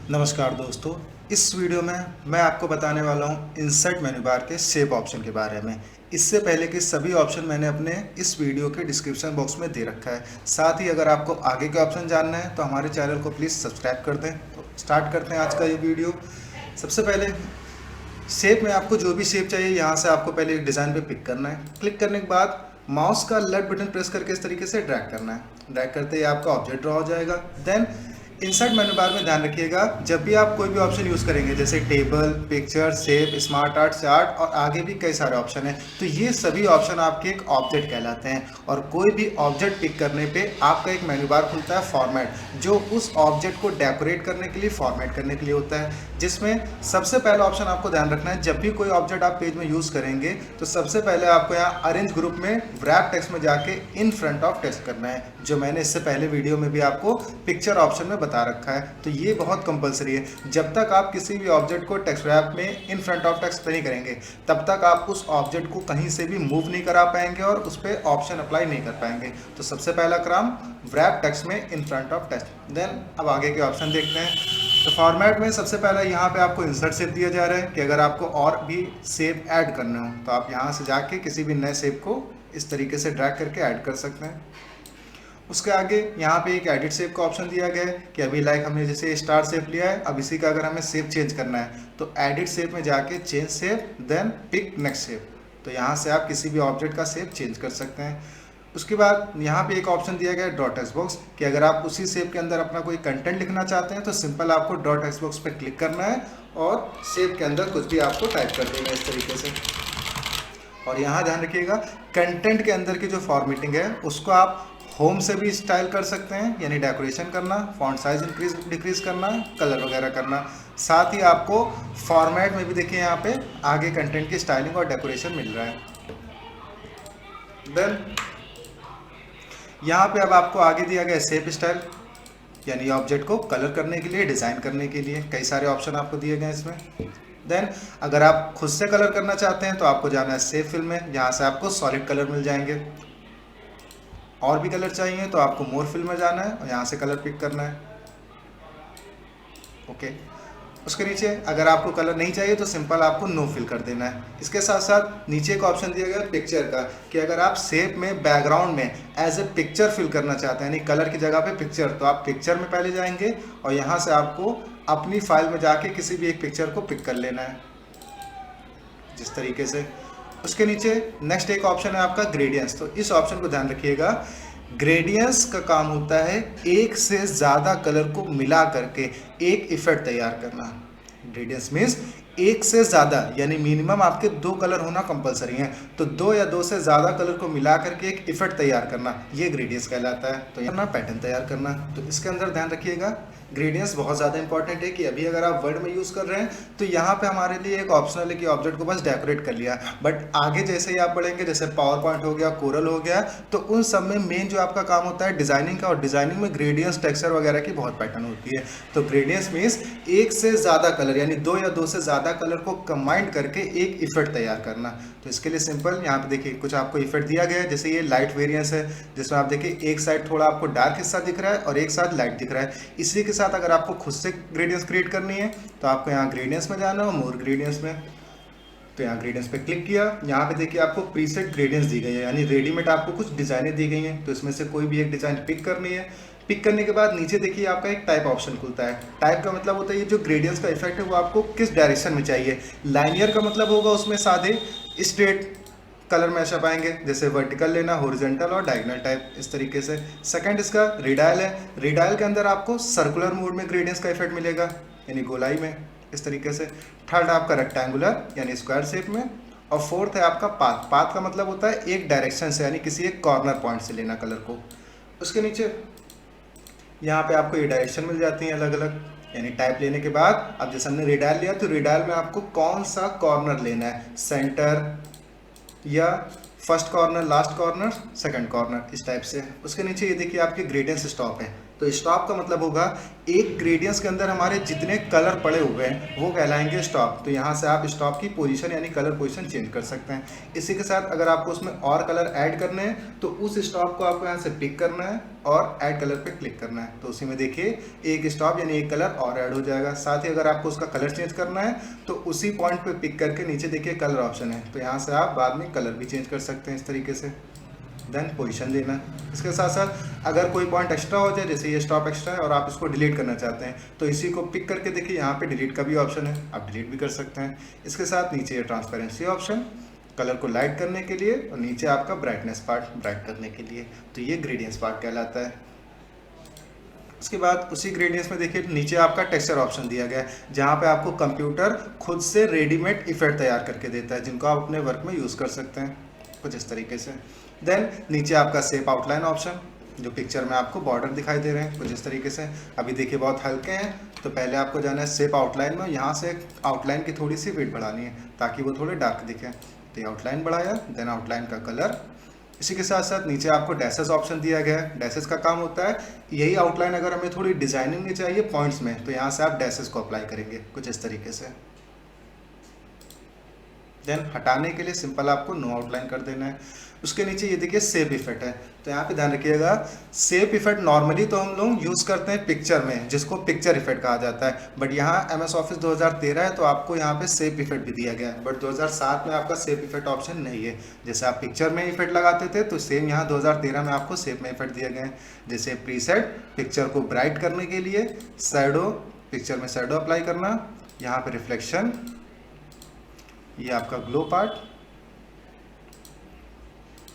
नमस्कार दोस्तों। इस वीडियो में मैं आपको बताने वाला हूं इंसर्ट मेन्यू बार के शेप ऑप्शन के बारे में। इससे पहले के सभी ऑप्शन मैंने अपने इस वीडियो के डिस्क्रिप्शन बॉक्स में दे रखा है। साथ ही अगर आपको आगे के ऑप्शन जानना है तो हमारे चैनल को प्लीज़ सब्सक्राइब कर दें। तो स्टार्ट करते हैं आज का ये वीडियो। सबसे पहले शेप में आपको जो भी शेप चाहिए यहाँ से आपको पहले एक डिज़ाइन पे पिक करना है। क्लिक करने के बाद माउस का लेफ्ट बटन प्रेस करके इस तरीके से ड्रैग करना है। ड्रैग करते ही आपका ऑब्जेक्ट ड्रॉ हो जाएगा। देन इंसर्ट मेन्यू बार में ध्यान रखिएगा, जब भी आप कोई भी ऑप्शन यूज़ करेंगे जैसे table, picture, shape, smart art, chart और आगे भी कई सारे ऑप्शन हैं, तो ये सभी ऑप्शन आपके एक ऑब्जेक्ट कहलाते हैं। और कोई भी ऑब्जेक्ट पिक करने पे आपका एक मेन्यू बार खुलता है फॉर्मेट, जो उस ऑब्जेक्ट को डेकोरेट करने के लिए, फॉर्मेट करने के लिए होता है। जिसमें सबसे पहला ऑप्शन आपको ध्यान रखना है, जब भी कोई ऑब्जेक्ट आप पेज में यूज़ करेंगे तो सबसे पहले आपको यहाँ अरेंज ग्रुप में रैप टेक्स्ट में जाके इन फ्रंट ऑफ टेक्स्ट करना है, जो मैंने इससे पहले वीडियो में भी आपको पिक्चर ऑप्शन में बता रखा है। तो ये बहुत कंपलसरी है। जब तक आप किसी भी ऑब्जेक्ट को टेक्स्ट रैप में इन फ्रंट ऑफ टेक्स्ट नहीं करेंगे तब तक आप उस ऑब्जेक्ट को कहीं से भी मूव नहीं करा पाएंगे और उस पर ऑप्शन अप्लाई नहीं कर पाएंगे। तो सबसे पहला काम रैप टेक्स्ट में in front of text. Then अब आगे के ऑप्शन देखते हैं। तो फॉर्मेट में सबसे पहला यहाँ पे आपको इंसर्ट शेप दिया जा रहा है कि अगर आपको और भी शेप ऐड करने हो तो आप यहाँ से जाके किसी भी नए शेप को इस तरीके से ड्रैग करके ऐड कर सकते हैं। उसके आगे यहाँ पे एक एडिट शेप का ऑप्शन दिया गया है कि अभी लाइक हमने जैसे स्टार शेप लिया है, अब इसी का अगर हमें शेप चेंज करना है तो एडिट शेप में जाके change shape, then pick next shape. तो यहाँ से आप किसी भी ऑब्जेक्ट का शेप चेंज कर सकते हैं। उसके बाद यहाँ पे एक ऑप्शन दिया गया है ड्रॉ टेक्स्ट बॉक्स कि अगर आप उसी शेप के अंदर अपना कोई कंटेंट लिखना चाहते हैं तो सिंपल आपको ड्रॉ टेक्स्ट बॉक्स पे क्लिक करना है और शेप के अंदर कुछ भी आपको टाइप कर देना है इस तरीके से। और यहाँ ध्यान रखिएगा, कंटेंट के अंदर की जो फॉर्मेटिंग है उसको आप होम से भी स्टाइल कर सकते हैं, यानी डेकोरेशन करना, फॉन्ट साइज इंक्रीज डिक्रीज करना, कलर वगैरह करना। साथ ही आपको फॉर्मेट में भी देखिए यहाँ पे आगे कंटेंट की स्टाइलिंग और डेकोरेशन मिल रहा है। देन यहाँ पे अब आपको आगे दिया गया शेप स्टाइल, यानी ऑब्जेक्ट को कलर करने के लिए, डिज़ाइन करने के लिए कई सारे ऑप्शन आपको दिए गए हैं इसमें। देन अगर आप खुद से कलर करना चाहते हैं तो आपको जाना है शेप फिल में, जहाँ से आपको सॉलिड कलर मिल जाएंगे। और भी कलर चाहिए तो आपको मोर फिल में जाना है और यहाँ से कलर पिक करना है। ओके। उसके नीचे अगर आपको कलर नहीं चाहिए तो सिंपल आपको नो फिल कर देना है। इसके साथ साथ नीचे एक ऑप्शन दिया गया है पिक्चर का कि अगर आप शेप में बैकग्राउंड में एज ए पिक्चर फिल करना चाहते हैं, यानी कलर की जगह पे पिक्चर, तो आप पिक्चर में पहले जाएंगे और यहाँ से आपको अपनी फाइल में जाके किसी भी एक पिक्चर को पिक कर लेना है जिस तरीके से। उसके नीचे नेक्स्ट एक ऑप्शन है आपका ग्रेडियंस। तो इस ऑप्शन को ध्यान रखिएगा, ग्रेडियंस का काम होता है एक से ज़्यादा कलर को मिला करके एक इफेक्ट तैयार करना। ग्रेडियंस मीन्स एक से ज़्यादा, यानी मिनिमम आपके 2 कलर होना कंपलसरी है, तो 2 या 2 से ज़्यादा कलर को मिला करके एक इफेक्ट तैयार करना, ये ग्रेडियंस कहलाता है। तो यहाँ पैटर्न तैयार करना। तो इसके अंदर ध्यान रखिएगा, ग्रेडियंस बहुत ज़्यादा इंपॉर्टेंट है कि अभी अगर आप वर्ड में यूज़ कर रहे हैं तो यहाँ पे हमारे लिए एक ऑप्शनल है कि ऑब्जेक्ट को बस डेकोरेट कर लिया, बट आगे जैसे ही आप बढ़ेंगे, जैसे पावर पॉइंट हो गया, कोरल हो गया, तो उन सब में मेन जो आपका काम होता है डिज़ाइनिंग का, और डिज़ाइनिंग में ग्रेडियंस, टेक्सचर वगैरह की बहुत पैटर्न होती है। तो ग्रेडियंस मीन्स एक से ज़्यादा कलर, यानी 2 या 2 से ज़्यादा कलर को कंबाइन करके एक इफेक्ट तैयार करना। तो इसके लिए सिंपल यहाँ पे देखिए कुछ आपको इफेक्ट दिया गया है, जैसे ये लाइट वेरिएंस है जिसमें आप देखिए एक साइड थोड़ा आपको डार्क हिस्सा दिख रहा है और एक साइड लाइट दिख रहा है। इसी के साथ अगर आपको खुद से ग्रेडियंस क्रिएट करनी है तो आपको यहाँ ग्रेडियंस में जाना है, मोर ग्रेडियंस में। तो यहाँ ग्रेडियंस पे क्लिक किया, यहाँ पे देखिए आपको प्रीसेट ग्रेडियंस दी गई है, यानी रेडीमेड आपको कुछ डिजाइनें दी गई हैं, तो इसमें से कोई भी एक डिजाइन पिक करनी है। पिक करने के बाद नीचे देखिए आपका एक टाइप ऑप्शन खुलता है। टाइप का मतलब होता है ये जो ग्रेडियंस का इफेक्ट है वो आपको किस डायरेक्शन में चाहिए। लाइनियर का मतलब होगा उसमें सादे स्ट्रेट कलर मैच अप आएंगे, जैसे वर्टिकल लेना, हॉरिजॉन्टल और डायगोनल टाइप, इस तरीके से। सेकंड इसका रेडाइल है। रेडाइल के अंदर आपको सर्कुलर मोड में ग्रेडियंस का इफेक्ट मिलेगा, यानी गोलाई में, इस तरीके से। थर्ड आपका रेक्टेंगुलर यानी स्क्वायर शेप में। और फोर्थ है आपका पाथ। पाथ का मतलब होता है एक डायरेक्शन से, यानी किसी एक कॉर्नर पॉइंट से लेना कलर को। उसके नीचे यहाँ पे आपको ये डायरेक्शन मिल जाती है अलग अलग, यानी टाइप लेने के बाद अब जैसे हमने रेडाइल लिया तो रेडाइल में आपको कौन सा कॉर्नर लेना है, सेंटर या first corner, last corner, second corner, इस टाइप से। उसके नीचे ये देखिए आपके ग्रेडियंस स्टॉप है, तो स्टॉप का मतलब होगा एक ग्रेडियंस के अंदर हमारे जितने कलर पड़े हुए हैं वो कहलाएंगे स्टॉप। तो यहाँ से आप स्टॉप की पोजीशन यानी कलर पोजीशन चेंज कर सकते हैं। इसी के साथ अगर आपको उसमें और कलर ऐड करने हैं तो उस स्टॉप को आपको यहाँ से पिक करना है और ऐड कलर पे क्लिक करना है। तो उसी में देखिए एक स्टॉप यानी एक कलर और ऐड हो जाएगा। साथ ही अगर आपको उसका कलर चेंज करना है तो उसी पॉइंट पे पिक करके नीचे देखिए कलर ऑप्शन है, तो यहाँ से आप बाद में कलर भी चेंज कर सकते हैं इस तरीके से। देन पोजीशन देना। इसके साथ साथ अगर कोई पॉइंट एक्स्ट्रा हो जाए, जैसे ये स्टॉप एक्स्ट्रा है और आप इसको डिलीट करना चाहते हैं तो इसी को पिक करके देखिए यहाँ पे डिलीट का भी ऑप्शन है, आप डिलीट भी कर सकते हैं। इसके साथ नीचे ये ट्रांसपेरेंसी ऑप्शन, कलर को लाइट करने के लिए, और नीचे आपका ब्राइटनेस पार्ट ब्राइट करने के लिए। तो ये ग्रेडियंस पार्ट कहलाता है। उसके बाद उसी ग्रेडियंस में देखिए नीचे आपका टेक्सचर ऑप्शन दिया गया है, जहाँ पे आपको कंप्यूटर खुद से रेडीमेड इफेक्ट तैयार करके देता है जिनको आप अपने वर्क में यूज़ कर सकते हैं कुछ इस तरीके से। देन नीचे आपका शेप आउटलाइन ऑप्शन, जो पिक्चर में आपको बॉर्डर दिखाई दे रहे हैं कुछ इस तरीके से। अभी देखिए बहुत हल्के हैं, तो पहले आपको जाना है शेप आउटलाइन में, यहाँ से आउटलाइन की थोड़ी सी वेट बढ़ानी है ताकि वो थोड़े डार्क दिखे। तो ये आउटलाइन बढ़ाया, देन आउटलाइन का कलर। इसी के साथ साथ नीचे आपको डैसेस ऑप्शन दिया गया है। डैसेस का काम होता है यही आउटलाइन अगर हमें थोड़ी डिजाइनिंग में चाहिए पॉइंट्स में, तो यहाँ से आप डैसेस को अप्लाई करेंगे कुछ इस तरीके से। देन हटाने के लिए सिंपल आपको नो आउटलाइन कर देना है। उसके नीचे ये देखिए शेप इफेक्ट है, तो यहाँ पे ध्यान रखिएगा शेप इफेक्ट नॉर्मली तो हम लोग यूज़ करते हैं पिक्चर में, जिसको पिक्चर इफेक्ट कहा जाता है। बट यहाँ MS ऑफिस 2013 है तो आपको यहाँ पे शेप इफेक्ट भी दिया गया है। बट 2007 में आपका शेप इफेक्ट ऑप्शन नहीं है। जैसे आप पिक्चर में इफेक्ट लगाते थे तो सेम यहाँ 2013 में आपको शेप में इफेक्ट दिया गया है। जैसे प्रीसेट पिक्चर को ब्राइट करने के लिए, शैडो पिक्चर में शैडो अप्लाई करना, यहाँ पे रिफ्लेक्शन, ये आपका ग्लो पार्ट,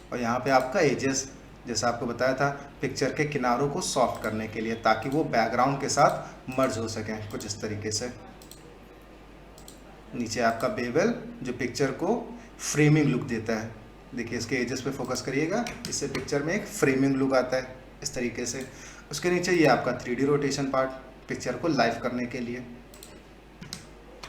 और यहाँ पे आपका एजेस, जैसा आपको बताया था पिक्चर के किनारों को सॉफ्ट करने के लिए ताकि वो बैकग्राउंड के साथ मर्ज हो सकें कुछ इस तरीके से। नीचे आपका बेवल जो पिक्चर को फ्रेमिंग लुक देता है। देखिए इसके एजेस पे फोकस करिएगा, इससे पिक्चर में एक फ्रेमिंग लुक आता है इस तरीके से। उसके नीचे ये आपका 3D रोटेशन पार्ट, पिक्चर को लाइव करने के लिए।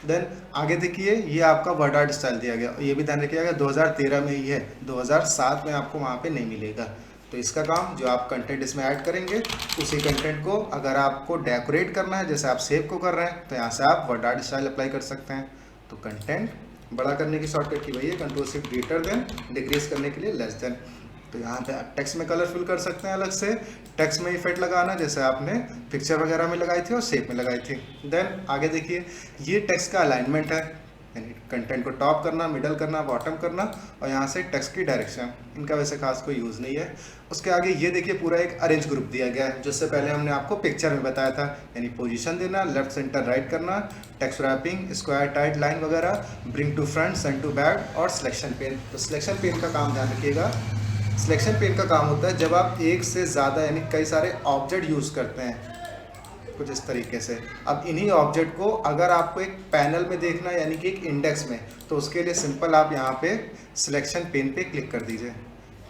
देन आगे देखिए ये आपका वर्ड आर्ट स्टाइल दिया गया, ये भी ध्यान रखिएगा 2013 में ही है, 2007 में आपको वहाँ पे नहीं मिलेगा। तो इसका काम जो आप कंटेंट इसमें ऐड करेंगे, उसी कंटेंट को अगर आपको डेकोरेट करना है जैसे आप शेप को कर रहे हैं, तो यहाँ से आप वर्ड आर्ट स्टाइल अप्लाई कर सकते हैं। तो कंटेंट बड़ा करने की शॉर्टकट की वही है, control shift greater than, decrease करने के लिए लेस देन। तो यहाँ पे आप टेक्स्ट में कलर फिल कर सकते हैं अलग से, टेक्स्ट में इफेक्ट लगाना जैसे आपने पिक्चर वगैरह में लगाई थी और शेप में लगाई थी। देन आगे देखिए ये टेक्स्ट का अलाइनमेंट है, यानी कंटेंट को टॉप करना, मिडल करना, बॉटम करना, और यहाँ से टेक्स्ट की डायरेक्शन, इनका वैसे खास कोई यूज़ नहीं है। उसके आगे ये देखिए पूरा एक अरेंज ग्रुप दिया गया है, जिससे पहले हमने आपको पिक्चर में बताया था, यानी पोजीशन देना, लेफ्ट सेंटर राइट करना, text wrapping, square tight line वगैरह, bring to front, send to back, और सिलेक्शन पेन। तो सिलेक्शन पेन का काम ध्यान रखिएगा, सिलेक्शन पेन का काम होता है जब आप एक से ज़्यादा यानी कई सारे ऑब्जेक्ट यूज़ करते हैं कुछ इस तरीके से। अब इन्हीं ऑब्जेक्ट को अगर आपको एक पैनल में देखना है यानी कि एक इंडेक्स में, तो उसके लिए सिंपल आप यहाँ पे सिलेक्शन पेन पे क्लिक कर दीजिए,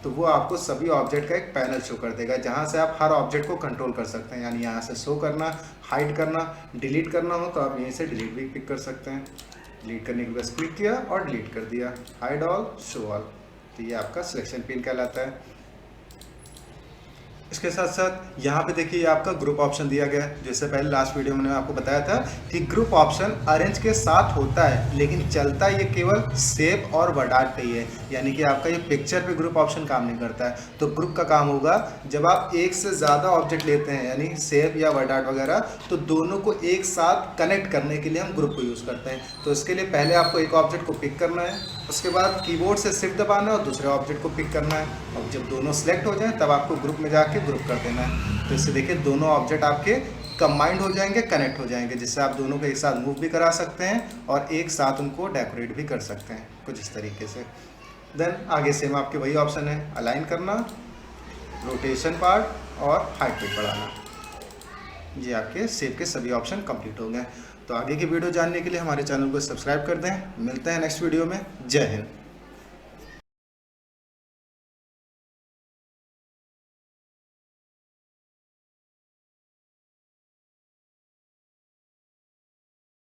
तो वो आपको सभी ऑब्जेक्ट का एक पैनल शो कर देगा, जहाँ से आप हर ऑब्जेक्ट को कंट्रोल कर सकते हैं। यानी यहाँ से शो करना, हाइड करना, डिलीट करना हो तो आप यहीं से डिलीट भी पिक कर सकते हैं। डिलीट करने के बाद क्लिक किया और डिलीट कर दिया, हाइड ऑल, शो ऑल। तो ये आपका सिलेक्शन पेन कहलाता है। इसके साथ साथ यहाँ पे देखिए आपका ग्रुप ऑप्शन दिया गया है। जैसे पहले लास्ट वीडियो में मैंने आपको बताया था कि ग्रुप ऑप्शन अरेंज के साथ होता है, लेकिन चलता ये केवल शेप और वर्ड आर्ट पे ही है, यानी कि आपका ये पिक्चर पे ग्रुप ऑप्शन काम नहीं करता है। तो ग्रुप का काम होगा जब आप एक से ज़्यादा ऑब्जेक्ट लेते हैं, यानी शेप या वर्ड आर्ट वगैरह, तो दोनों को एक साथ कनेक्ट करने के लिए हम ग्रुप को यूज़ करते हैं। तो इसके लिए पहले आपको एक ऑब्जेक्ट को पिक करना है, उसके बाद कीबोर्ड से शिफ्ट दबाना है और दूसरे ऑब्जेक्ट को पिक करना है, और जब दोनों सेलेक्ट हो जाएं तब आपको ग्रुप में जाके ग्रुप कर देना है। तो इससे देखिए दोनों ऑब्जेक्ट आपके कंबाइंड हो जाएंगे, कनेक्ट हो जाएंगे, जिससे आप दोनों को एक साथ मूव भी करा सकते हैं और एक साथ उनको डेकोरेट भी कर सकते हैं कुछ इस तरीके से। देन आगे सेम आपके वही ऑप्शन है, अलाइन करना, रोटेशन पार्ट और हाइट पे बढ़ाना। ये आपके शेप के सभी ऑप्शन कंप्लीट हो गए। तो आगे की वीडियो जानने के लिए हमारे चैनल को सब्सक्राइब कर दें। मिलते हैं नेक्स्ट वीडियो में। जय हिंद।